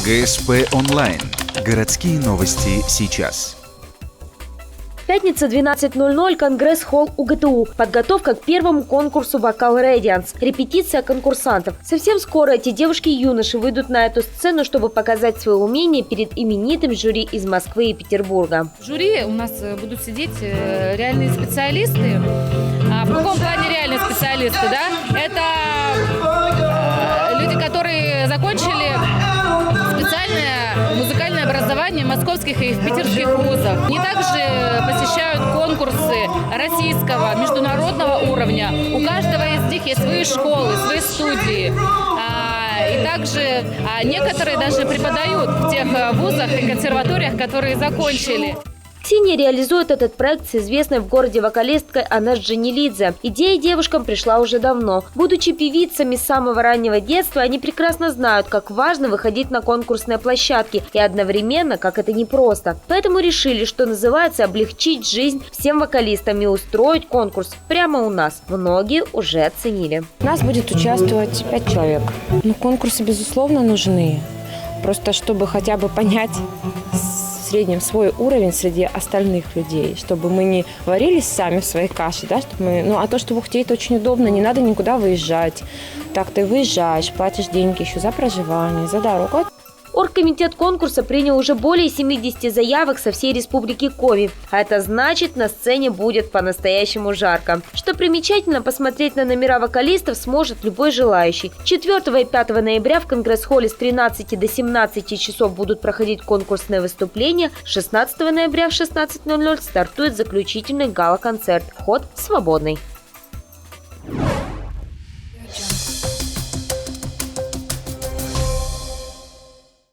ГСП онлайн. Городские новости сейчас. Пятница, 12:00, Конгресс-холл УГТУ. Подготовка к первому конкурсу «Вокал Radiance». Репетиция конкурсантов. Совсем скоро эти девушки и юноши выйдут на эту сцену, чтобы показать свое умение перед именитым жюри из Москвы и Петербурга. В жюри у нас будут сидеть реальные специалисты. В каком плане реальные специалисты? Да? Это люди, которые закончили специальное музыкальное образование в московских и в питерских вузах. Они также посещают конкурсы российского, международного уровня. У каждого из них есть свои школы, свои студии. И также некоторые даже преподают в тех вузах и консерваториях, которые закончили. Ксения реализует этот проект с известной в городе вокалисткой Анеш Джанилидзе. Идея девушкам пришла уже давно. Будучи певицами с самого раннего детства, они прекрасно знают, как важно выходить на конкурсные площадки и одновременно, как это непросто. Поэтому решили, что называется, облегчить жизнь всем вокалистам и устроить конкурс прямо у нас. Многие уже оценили. У нас будет участвовать 5 человек. Конкурсы, безусловно, нужны. Просто чтобы хотя бы понять в среднем свой уровень среди остальных людей, чтобы мы не варились сами в своей каше, да, чтобы мы, а то, что в Ухте это очень удобно, не надо никуда выезжать. Так ты выезжаешь, платишь деньги еще за проживание, за дорогу. Оргкомитет конкурса принял уже более 70 заявок со всей республики Коми. А это значит, на сцене будет по-настоящему жарко. Что примечательно, посмотреть на номера вокалистов сможет любой желающий. 4 и 5 ноября в Конгресс-холле с 13 до 17 часов будут проходить конкурсные выступления. 16 ноября в 16:00 стартует заключительный гала-концерт. Вход свободный.